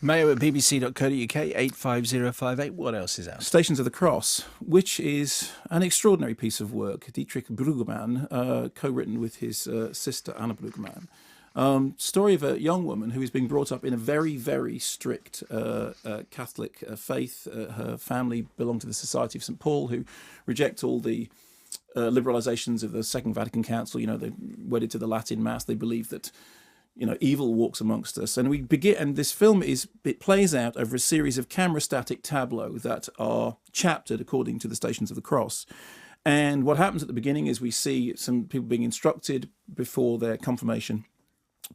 Mayo at bbc.co.uk, 85058. What else is out? Stations of the Cross, which is an extraordinary piece of work. Dietrich Brueggemann, co-written with his sister Anna Brueggemann. Story of a young woman who is being brought up in a very, very strict Catholic faith. Her family belong to the Society of St. Paul, who reject all the liberalizations of the Second Vatican Council. You know, they're wedded to the Latin Mass. They believe that, you know, evil walks amongst us. And we begin, and this film it plays out over a series of camera static tableaux that are chaptered according to the Stations of the Cross. And what happens at the beginning is we see some people being instructed before their confirmation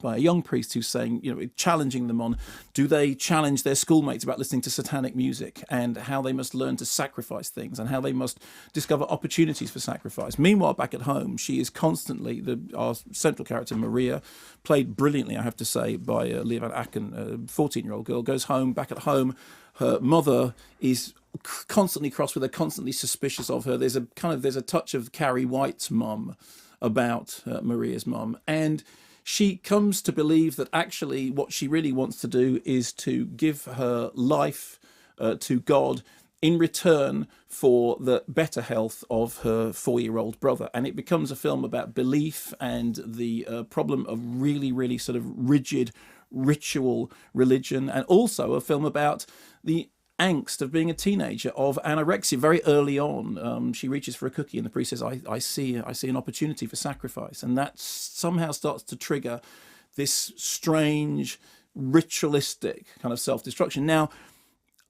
by a young priest who's saying, you know, challenging them on, do they challenge their schoolmates about listening to satanic music, and how they must learn to sacrifice things, and how they must discover opportunities for sacrifice. Meanwhile, back at home, she is constantly, our central character, Maria, played brilliantly, I have to say, by Leah Van Aken, a 14-year-old girl, goes home, back at home, her mother is constantly cross with her, constantly suspicious of her. There's a touch of Carrie White's mum about Maria's mum, and she comes to believe that actually what she really wants to do is to give her life to God in return for the better health of her 4-year-old brother. And it becomes a film about belief and the problem of really, really sort of rigid ritual religion, and also a film about the angst of being a teenager, of anorexia. Very early on, she reaches for a cookie and the priest says, I see an opportunity for sacrifice. And that somehow starts to trigger this strange ritualistic kind of self-destruction. Now,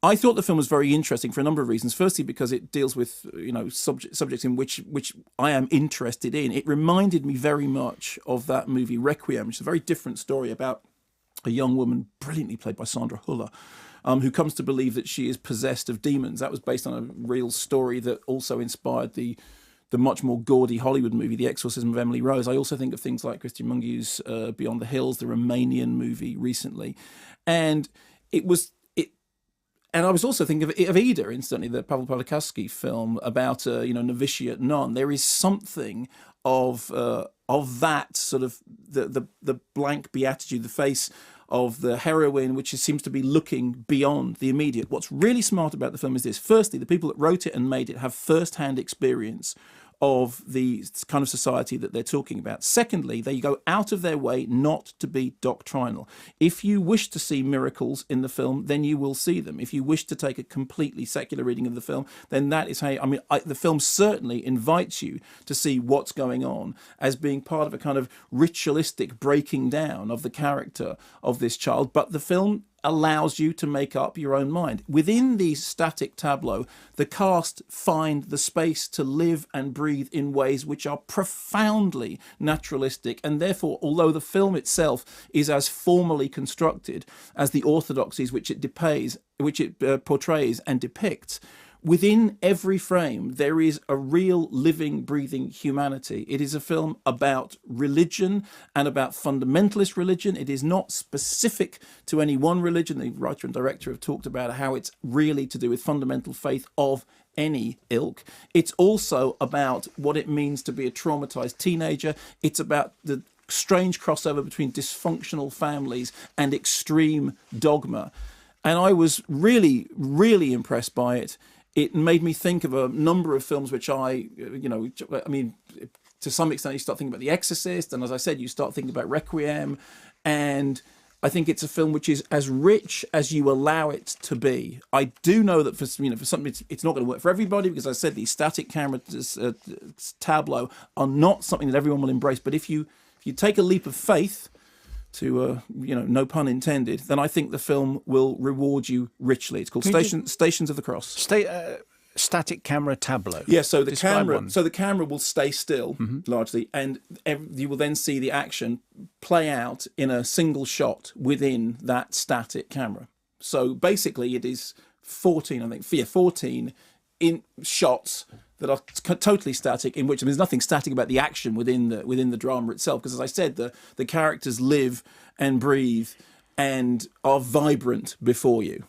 I thought the film was very interesting for a number of reasons. Firstly, because it deals with, you know, subjects in which I am interested in. It reminded me very much of that movie Requiem, which is a very different story about a young woman, brilliantly played by Sandra Huller, who comes to believe that she is possessed of demons. That was based on a real story that also inspired the much more gaudy Hollywood movie, The Exorcism of Emily Rose. I also think of things like Christian Mungiu's Beyond the Hills, the Romanian movie recently. And and I was also thinking of Ida, instantly, the Pavel Pawlikowski film about a novitiate nun. There is something of that sort of the blank beatitude, the face of the heroine, which seems to be looking beyond the immediate. What's really smart about the film is this. Firstly, the people that wrote it and made it have first-hand experience of the kind of society that they're talking about. Secondly, they go out of their way not to be doctrinal. If you wish to see miracles in the film, then you will see them. If you wish to take a completely secular reading of the film, then that is how, the film certainly invites you to see what's going on as being part of a kind of ritualistic breaking down of the character of this child. But the film allows you to make up your own mind. Within these static tableaux, the cast find the space to live and breathe in ways which are profoundly naturalistic, and therefore, although the film itself is as formally constructed as the orthodoxies which it portrays and depicts, within every frame, there is a real living, breathing humanity. It is a film about religion and about fundamentalist religion. It is not specific to any one religion. The writer and director have talked about how it's really to do with fundamental faith of any ilk. It's also about what it means to be a traumatized teenager. It's about the strange crossover between dysfunctional families and extreme dogma. And I was really, really impressed by it. It made me think of a number of films which to some extent you start thinking about The Exorcist, and as I said, you start thinking about Requiem, and I think it's a film which is as rich as you allow it to be. I do know that for something it's not going to work for everybody, because as I said, these static camera tableaux are not something that everyone will embrace. But if you take a leap of faith, to no pun intended, then I think the film will reward you richly. It's called Stations of the Cross. Static camera tableau. Yeah, so the camera will stay still largely, and you will then see the action play out in a single shot within that static camera. So basically, it is 14 in shots that are totally static, in which there's nothing static about the action within the drama itself, because as I said, the characters live and breathe and are vibrant before you.